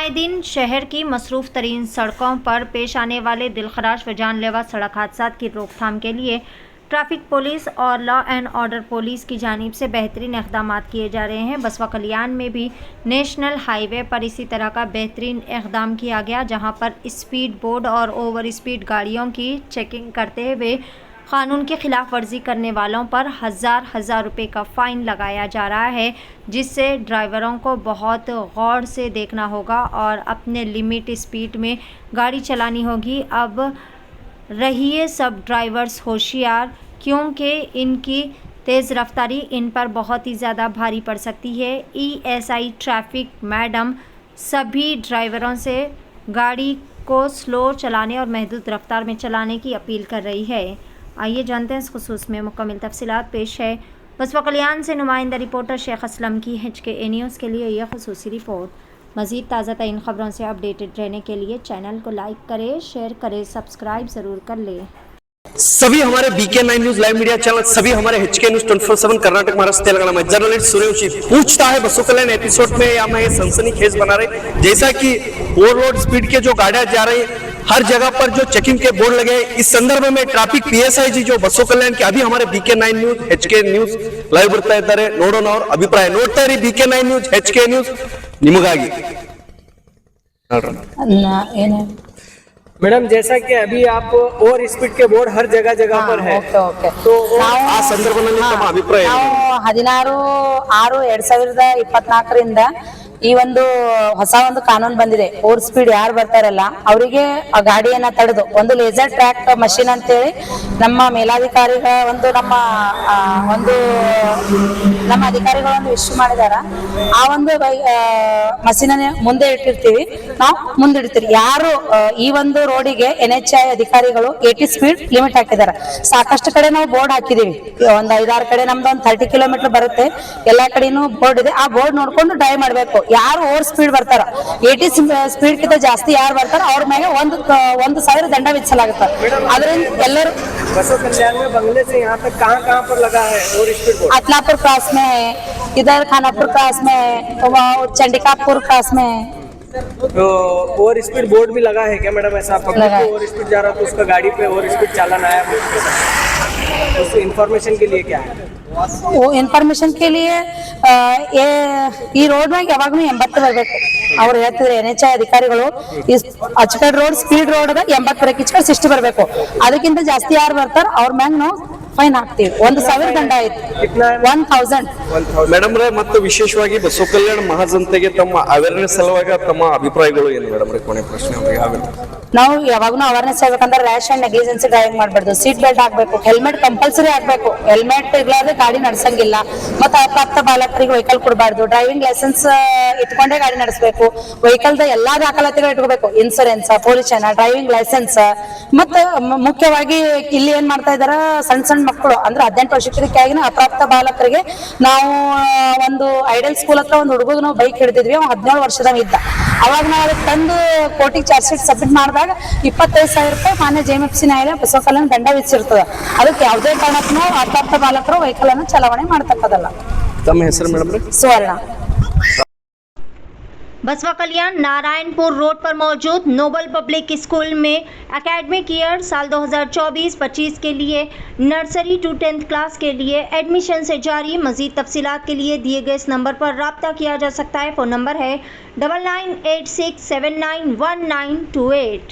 आए दिन शहर की मसरूफ़ तरीन सड़कों पर पेश आने वाले दिलखराश व जानलेवा सड़क हादसात की रोकथाम के लिए ट्रैफिक पुलिस और लॉ एंड ऑर्डर पुलिस की जानिब से बेहतरीन इक़दाम किए जा रहे हैं। बसवा कल्याण में भी नेशनल हाईवे पर इसी तरह का बेहतरीन इक़दाम किया गया, जहां पर स्पीड बोर्ड और ओवर स्पीड गाड़ियों की चेकिंग करते हुए कानून की खिलाफ वर्जी करने वालों पर हज़ार रुपये का फ़ाइन लगाया जा रहा है, जिससे ड्राइवरों को बहुत गौर से देखना होगा और अपने लिमिट स्पीड में गाड़ी चलानी होगी। अब रहिए सब ड्राइवर्स होशियार, क्योंकि इनकी तेज़ रफ्तारी इन पर बहुत ही ज़्यादा भारी पड़ सकती है। ESI ट्रैफिक मैडम सभी ड्राइवरों से गाड़ी को स्लो चलाने और महदूद रफ्तार में चलाने की अपील कर रही है। आइए जानते हैं इस खुसूस में मुकम्मल तफसीलात। पेश है बसवा कल्याण से नुमाइंदा रिपोर्टर शेख असलम की HKA न्यूज़ के लिए यह खुसूसी रिपोर्ट। मज़ीद ताज़ा तरीन ख़बरों से अपडेटेड रहने के लिए चैनल को लाइक करें, शेयर करें, सब्सक्राइब ज़रूर कर लें। सभी हमारे BK9 news live media channel, सभी हमारे HK न्यूज 24/7 कर्नाटक महाराष्ट्र तेलंगाना में जर्नलिस्ट सूर्यवंशी पूछता है बसवा कल्याण एपिसोड में या मैं सनसनीखेज बना रहे, जैसा कि ओवरलोड स्पीड के जो गाड़ियां जा रही हर जगह पर जो चेकिंग के बोर्ड लगे, इस संदर्भ में ट्रैफिक PSI जी जो बसवा कल्याण के अभी हमारे BK9 news HK news live ಬರ್ತಾ ಇದ್ದಾರೆ, ನೋಡೋಣ ಅವರ ಅಭಿಪ್ರಾಯ. ನೋಡ್ತಾ ಇರಿ BK9 ನ್ಯೂಸ್ HK ನ್ಯೂಸ್ ನಿಮಗಾಗಿ. मैडम, जैसा कि अभी आप ओवर स्पीड के बोर्ड हर जगह पर है, तो ಆ ಸಂದರ್ಭದಲ್ಲಿ ತಮ್ಮ ಅಭಿಪ್ರಾಯ ಏನು? 16/6/2024 ಈ ಒಂದು ಹೊಸ ಒಂದು ಕಾನೂನು ಬಂದಿದೆ. ಓವರ್ ಸ್ಪೀಡ್ ಯಾರು ಬರ್ತಾರಲ್ಲ ಅವರಿಗೆ ಆ ಗಾಡಿಯನ್ನ ತಡೆದು ಒಂದು ಲೇಸರ್ ಟ್ರ್ಯಾಕ್ ಮಷಿನ್ ಅಂತೇಳಿ ನಮ್ಮ ಮೇಲಾಧಿಕಾರಿಗಳ ನಮ್ಮ ಅಧಿಕಾರಿಗಳು ಒಂದು ಇಶ್ಯೂ ಮಾಡಿದಾರ. ಆ ಒಂದು ಮಷೀನನ್ನ ಮುಂದೆ ಇಟ್ಟಿರ್ತೀವಿ, ನಾವು ಮುಂದಿಡ್ತೀವಿ. ಯಾರು ಈ ಒಂದು ರೋಡಿಗೆ NHI ಅಧಿಕಾರಿಗಳು 80 ಸ್ಪೀಡ್ ಲಿಮಿಟ್ ಹಾಕಿದಾರೆ. ಸಾಕಷ್ಟು ಕಡೆ ನಾವು ಬೋರ್ಡ್ ಹಾಕಿದೀವಿ, ಒಂದು 5-6 ಕಡೆ ನಮ್ದು ಒಂದು 30 ಕಿಲೋಮೀಟರ್ ಬರುತ್ತೆ, ಎಲ್ಲಾ ಕಡೆನೂ ಬೋರ್ಡ್ ಇದೆ. ಆ ಬೋರ್ಡ್ ನೋಡ್ಕೊಂಡು ಡ್ರೈವ್ ಮಾಡ್ಬೇಕು. ಯಾರು ಓವರ್ ಸ್ಪೀಡ್ ಬರ್ತಾರ 80 ಸ್ಪೀಡ್ ಕಿಂತ ಜಾಸ್ತಿ ಯಾರು ಬರ್ತಾರ ಅವ್ರ ಮೇಲೆ 1,000 ದಂಡ ವಿಧಿಸಲಾಗುತ್ತೆ. ಅದರಿಂದ ಎಲ್ಲರೂ बसवा कल्याण में बंगले से यहाँ तक कहाँ पर लगा है ओवर स्पीड बोर्ड? अतलापुर क्रॉस में है, इधर खानापुर क्रॉस में है, चंडिकापुर क्रॉस में है। तो ओवर स्पीड बोर्ड भी लगा है क्या मैडम? ऐसा पब्लिक को ओवर स्पीड जा रहा तो उसका गाड़ी पे ओवर स्पीड चालन आया, उस इन्फॉर्मेशन के लिए क्या है? वो इन्फॉर्मेशन के लिए ಈ ರೋಡ್ ಮ್ಯಾಗ ಯಾವಾಗ್ಲೂ 80 ಬರಬೇಕು. ಅವ್ರು ಹೇಳ್ತಿದ್ರೆ NHI ಅಧಿಕಾರಿಗಳು ಅಚ್ಚಕಡ್ ರೋಡ್ ಸ್ಪೀಡ್ ರೋಡ್ 80 ಬರಕ್ಕೆ, ಇಚ್ಕಡ್ 60 ಬರಬೇಕು. ಅದಕ್ಕಿಂತ ಜಾಸ್ತಿ ಯಾರು ಬರ್ತಾರ ಅವ್ರ ಮ್ಯಾಗ ನಾವು ಫೈನ್ ಹಾಕ್ತೀವಿ. 1,000 ದಂಡ ಐತಿ. 1,000 ಮೇಡಮ್ ರೇ, ಮತ್ತು ವಿಶೇಷವಾಗಿ ಬಸವ ಕಲ್ಯಾಣ ಮಹಾಜನತೆಗೆ ತಮ್ಮ ಅವೇರ್ನೆಸ್ ಸಲುವಾಗಿ ತಮ್ಮ ಅಭಿಪ್ರಾಯಗಳು ಏನು ಮೇಡಮ್ ರೇ? ಕೊನೆ ಪ್ರಶ್ನೆ ನಾವು ಯಾವಾಗ್ಲೂ ಅವೇರ್ನೆಸ್ ಹೇಳ್ಬೇಕಂದ್ರೆ ರ್ಯಾಶ್ ಅಂಡ್ ನೆಗ್ಲಿಜೆನ್ಸಿ ಡ್ರೈವಿಂಗ್ ಮಾಡಬಾರ್ದು. ಸೀಟ್ ಬೆಲ್ಟ್ ಹಾಕ್ಬೇಕು, ಹೆಲ್ಮೆಟ್ ಕಂಪಲ್ಸರಿ ಹಾಕ್ಬೇಕು. ಹೆಲ್ಮೆಟ್ ಇರ್ಲಾರ್ದೆ ಗಾಡಿ ನಡೆಸಂಗಿಲ್ಲ. ಮತ್ತೆ ಅಪ್ರಾಪ್ತ ಬಾಲಕರಿಗೆ ವೆಹಿಕಲ್ ಕೊಡಬಾರ್ದು. ಡ್ರೈವಿಂಗ್ ಲೈಸೆನ್ಸ್ ಇಟ್ಕೊಂಡೇ ಗಾಡಿ ನಡೆಸಬೇಕು. ವೆಹಿಕಲ್ ದ ಎಲ್ಲಾ ದಾಖಲಾತಿಗಳು ಇಟ್ಕೋಬೇಕು, ಇನ್ಸೂರೆನ್ಸ್, ಪೊಲ್ಯೂಷನ್, ಡ್ರೈವಿಂಗ್ ಲೈಸೆನ್ಸ್. ಮತ್ತೆ ಮುಖ್ಯವಾಗಿ ಇಲ್ಲಿ ಏನ್ ಮಾಡ್ತಾ ಇದಾರ, ಸಣ್ಣ ಮಕ್ಕಳು ಅಂದ್ರೆ 18 ವರ್ಷಕ್ಕಿಂತ ಕೆಳಗಿನ ಅಪ್ರಾಪ್ತ ಬಾಲಕರಿಗೆ ನಾವು ಒಂದು ಐಡಲ್ ಸ್ಕೂಲ್ ಹತ್ರ ಒಂದು ಹುಡುಗ ನಾವು ಬೈಕ್ ಹಿಡಿದಿದ್ವಿ. 17 ವರ್ಷದ ಇದ್ದ. ಅವಾಗ ನಾವು ಅದಕ್ಕೆ ತಂದು ಕೋರ್ಟಿಗೆ ಚಾರ್ಜ್ ಶೀಟ್ ಸಬ್ಮಿಟ್ ಮಾಡಿದಾಗ 25,000 ರೂಪಾಯಿ ಮಾನ್ಯ JMFC ನ್ಯಾಯಾಲಯ ಬಸವ ಕಲ್ಯಾಣ ದಂಡ ವಿಧಿಸಿರ್ತದೆ. ಅದಕ್ಕೆ ಯಾವುದೇ ಕಾರಣಕ್ಕೂ ಅಪ್ರಾಪ್ತ ಬಾಲಕರು ವೆಹಿಕಲ್ ಅನ್ನು ಚಲಾವಣೆ ಮಾಡ್ತಕ್ಕದಲ್ಲ. ತಮ್ಮ ಹೆಸರು ಮೇಡಮ್ ರೇ? ಸುವರ್ಣ. बसवा कल्याण नारायणपुर रोड पर मौजूद नोबल पब्लिक स्कूल में एकेडमिक ईयर साल 2024-25 के लिए नर्सरी टू 10th क्लास के लिए एडमिशन से जारी। मजीद तफसीलात के लिए दिए गए इस नंबर पर रब्ता किया जा सकता है। फ़ोन नंबर है 9986791928।